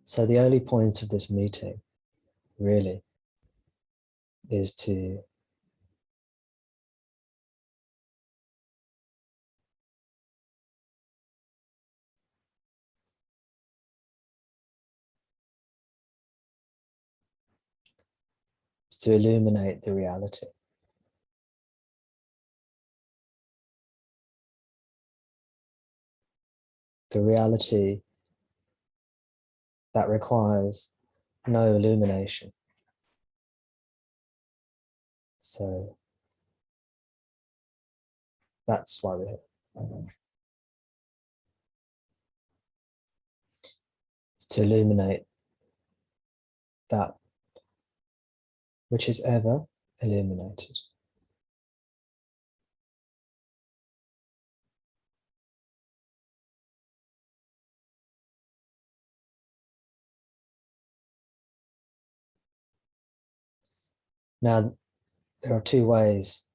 So the only point of this meeting really is to illuminate the reality. The reality that requires no illumination. So that's why we're here. It's to illuminate that which is ever illuminated. Now, there are two ways.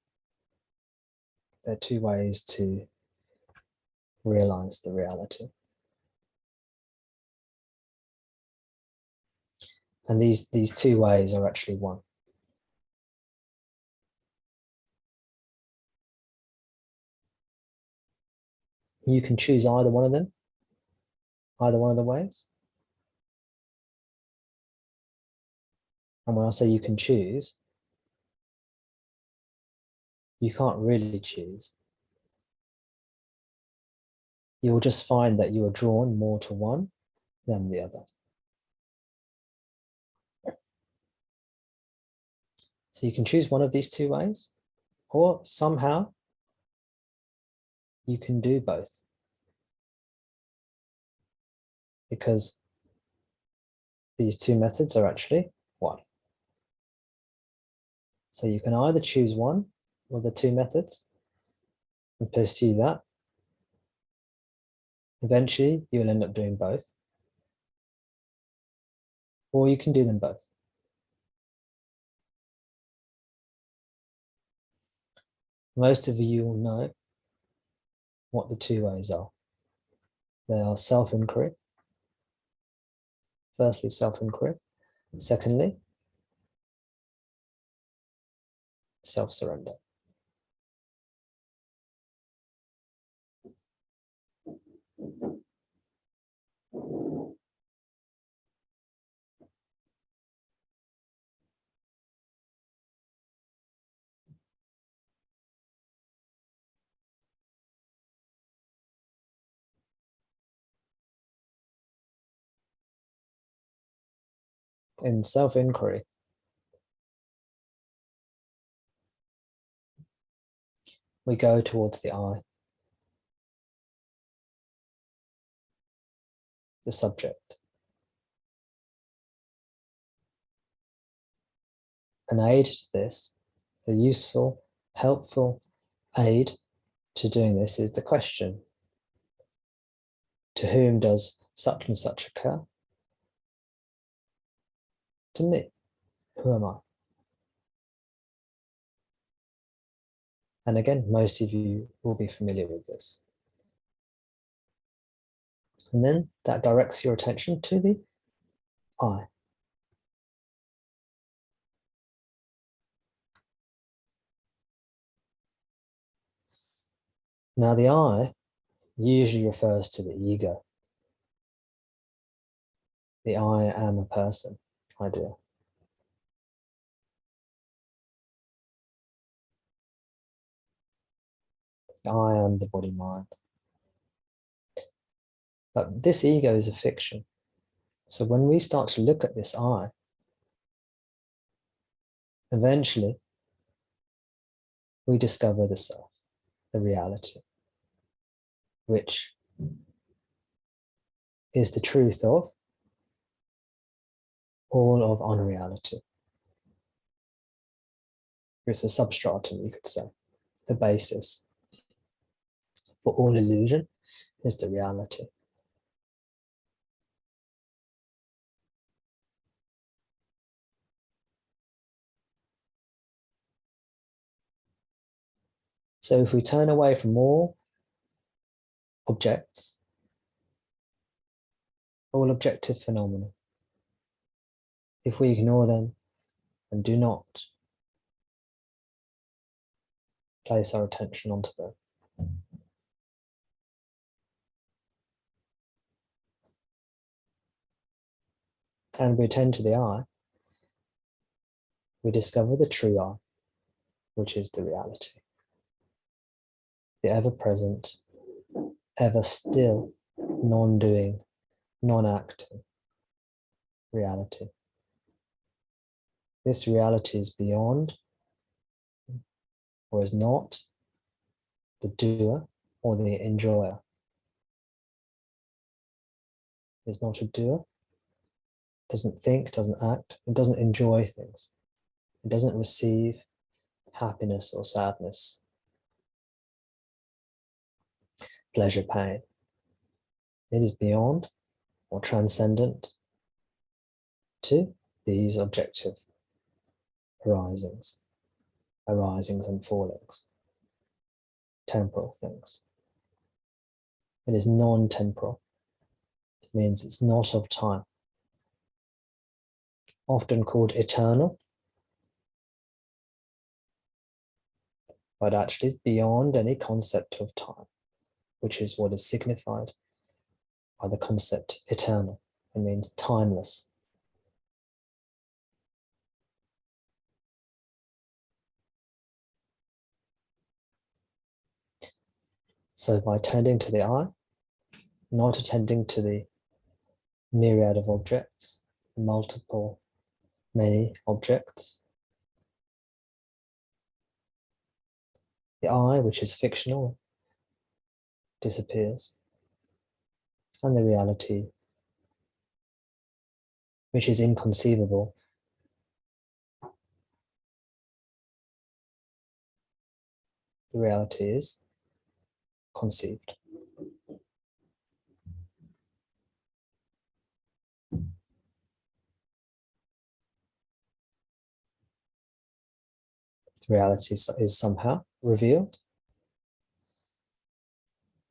There are two ways to realize the reality. And these two ways are actually one. You can choose either one of them, either one of the ways. And when I say you can choose, you can't really choose. You will just find that you are drawn more to one than the other. So you can choose one of these two ways, or somehow you can do both. Because these two methods are actually one. So you can either choose one of the two methods and pursue that. Eventually, you'll end up doing both. Or you can do them both. Most of you will know what the two ways are. They are self-inquiry. Firstly, self-inquiry. Secondly, self-surrender. In self-inquiry, we go towards the I, the subject. An aid to this, a useful, helpful aid to doing this is the question. To whom does such and such occur? To me. Who am I? And again, most of you will be familiar with this. And then that directs your attention to the I. Now the I usually refers to the ego. The I am a person idea. I am the body-mind. But this ego is a fiction. So when we start to look at this I, eventually we discover the self, the reality, which is the truth of all of unreality. It's the substratum, you could say, the basis for all illusion is the reality. So if we turn away from all objects, all objective phenomena, if we ignore them and do not place our attention onto them. And we attend to the I, we discover the true I, which is the reality. The ever-present, ever-still, non-doing, non-acting reality. This reality is beyond, or is not, the doer or the enjoyer. It's not a doer, doesn't think, doesn't act, it doesn't enjoy things. It doesn't receive happiness or sadness, pleasure, pain. It is beyond or transcendent to these objective arisings and fallings, temporal things. It is non-temporal. It means it's not of time. Often called eternal, but actually it's beyond any concept of time, which is what is signified by the concept eternal. It means timeless. So by attending to the I, not attending to the myriad of objects, multiple, many objects, the I, which is fictional, disappears, and the reality, which is inconceivable, the reality is conceived. The reality is somehow revealed,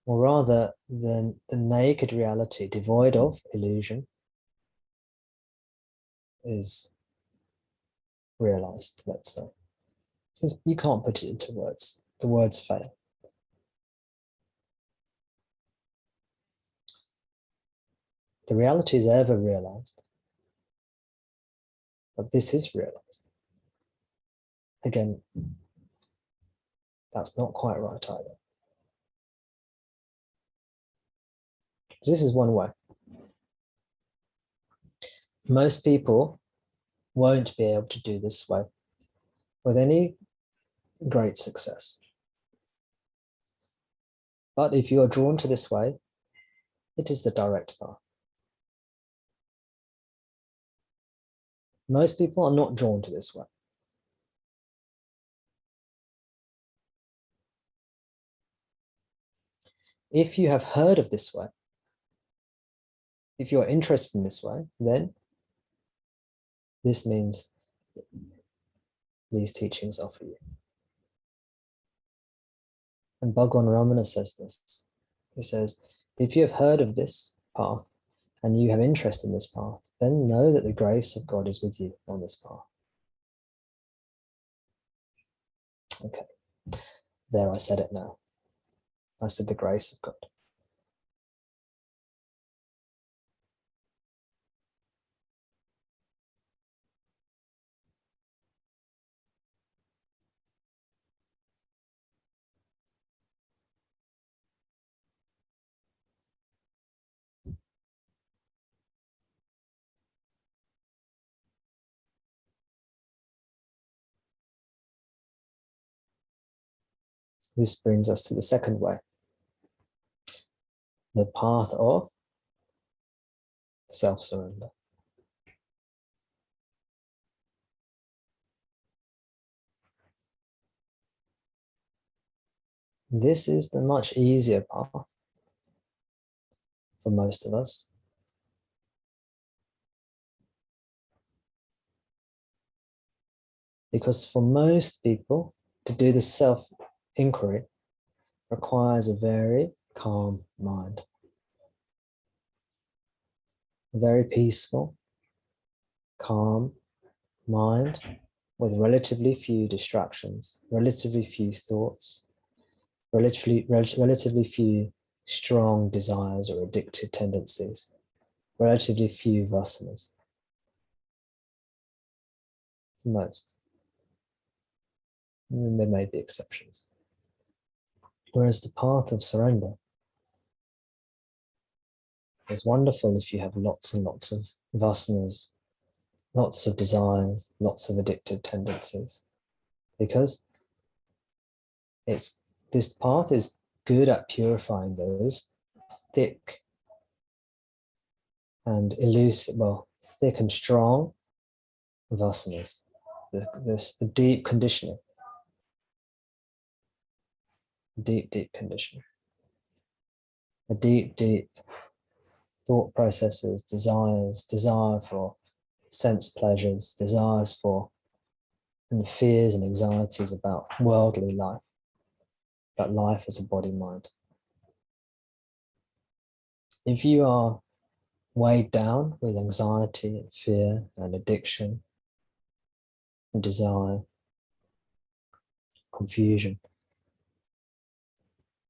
or rather the naked reality devoid of illusion is realized, let's say. You can't put it into words. The words fail. The reality is ever realized, but this is realized. Again, that's not quite right either. This is one way. Most people won't be able to do this way with any great success. But if you are drawn to this way, it is the direct path. Most people are not drawn to this way. If you have heard of this way, if you are interested in this way, then this means these teachings are for you. And Bhagwan Ramana says this. He says, if you have heard of this path and you have interest in this path, then know that the grace of God is with you on this path. Okay, there I said it now. I said the grace of God. This brings us to the second way, the path of self-surrender. This is the much easier path for most of us. Because for most people, to do the self-inquiry requires a very calm mind, a very peaceful, calm mind with relatively few distractions, relatively few thoughts, relatively few strong desires or addictive tendencies, relatively few vasanas. Most. And there may be exceptions. Whereas the path of surrender is wonderful if you have lots and lots of vasanas, lots of desires, lots of addictive tendencies, because this path is good at purifying those thick and elusive, well, thick and strong vasanas, the deep conditioning, deep conditioning, a deep thought processes, desire for sense pleasures, desires for, and fears and anxieties about worldly life, about life as a body-mind. If you are weighed down with anxiety and fear and addiction and desire, confusion,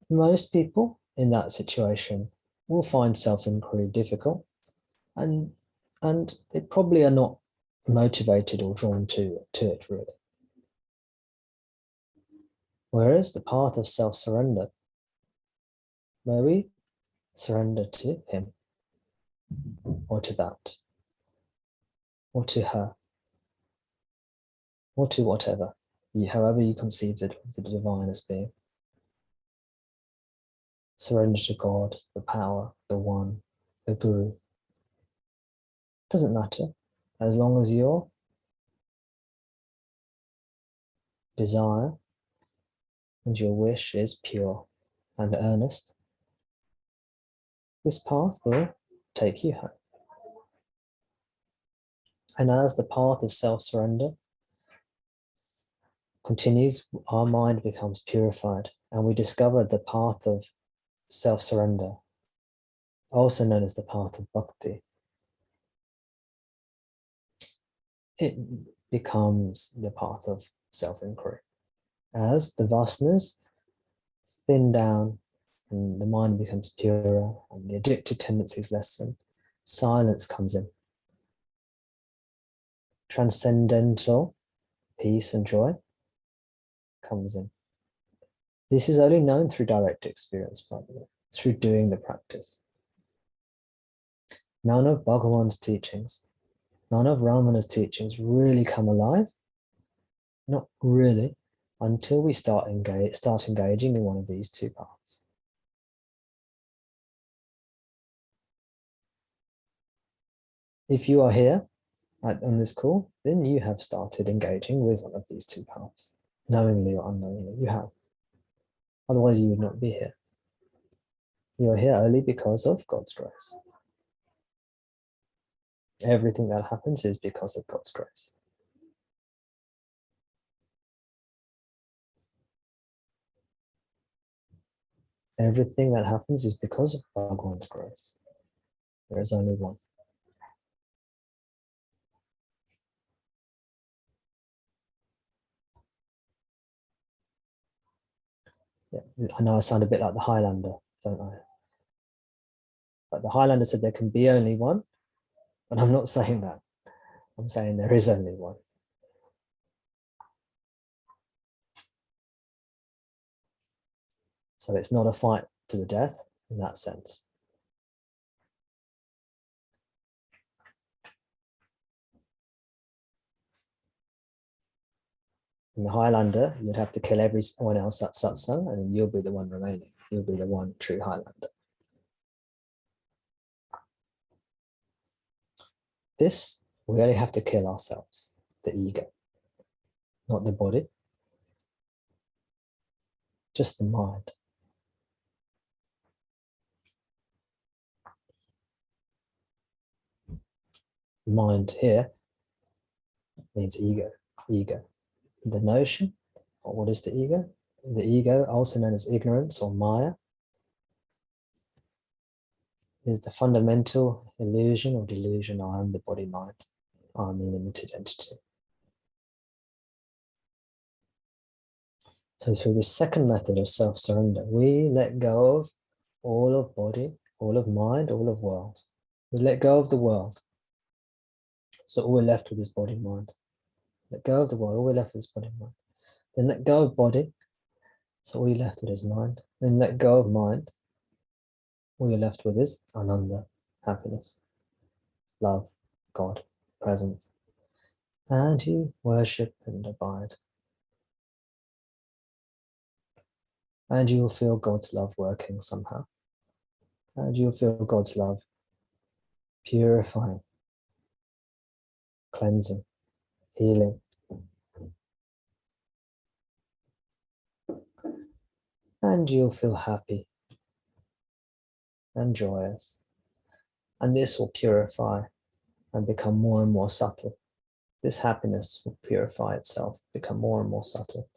most people in that situation will find self-inquiry difficult, and they probably are not motivated or drawn to it really. Whereas the path of self-surrender, where we surrender to him or to that or to her or to whatever, however you conceive it of the divine as being, surrender to God, the power, the one, the guru. Doesn't matter, as long as your desire and your wish is pure and earnest, this path will take you home. And as the path of self-surrender continues, our mind becomes purified, and we discover the path of self-surrender, also known as the path of bhakti. It becomes the path of self-inquiry. As the vasanas thin down and the mind becomes purer and the addictive tendencies lessen, silence comes in. Transcendental peace and joy comes in. This is only known through direct experience, by the way, through doing the practice. None of Bhagavan's teachings, none of Ramana's teachings really come alive, not really, until we start engaging in one of these two paths. If you are here on this call, then you have started engaging with one of these two paths, knowingly or unknowingly, you have. Otherwise, you would not be here. You are here only because of God's grace. Everything that happens is because of God's grace. Everything that happens is because of Bhagavan's grace. There is only one. Yeah, I know I sound a bit like the Highlander, don't I? But the Highlander said there can be only one, but I'm not saying that. I'm saying there is only one. So it's not a fight to the death in that sense. In the Highlander, you'd have to kill everyone else at Satsang, and you'll be the one remaining. You'll be the one true Highlander. This, we only have to kill ourselves, the ego, not the body, just the mind. Mind here means ego. The notion, or what is the ego? The ego, also known as ignorance or Maya, is the fundamental illusion or delusion I am the body mind. I'm a limited entity. So through the second method of self-surrender, we let go of all of body, all of mind, all of world. We let go of the world. So all we're left with is body, mind. Let go of the world, all we're left with is body, mind. Then let go of body, so all you're left with is mind. Then let go of mind, all you're left with is ananda, happiness, love, God, presence. And you worship and abide. And you will feel God's love working somehow. And you'll feel God's love purifying, cleansing, healing. And you'll feel happy and joyous. And this will purify and become more and more subtle. This happiness will purify itself, become more and more subtle.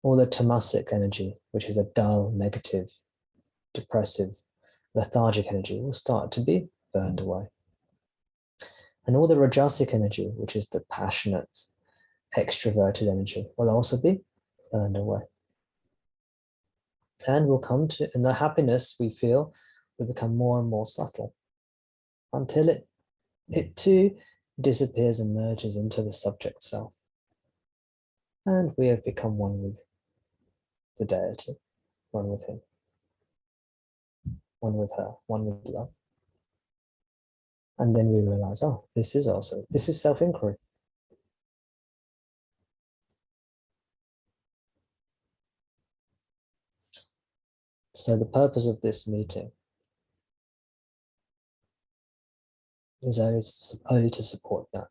All the tamasic energy, which is a dull, negative, depressive, lethargic energy, will start to be burned away. And all the rajasic energy, which is the passionate, extroverted energy, will also be burned away. And we'll come to, and the happiness we feel will become more and more subtle until it too disappears and merges into the subject self. And we have become one with the deity, one with him, one with her, one with love. And then we realize, oh, this is self-inquiry. So the purpose of this meeting is only to support that.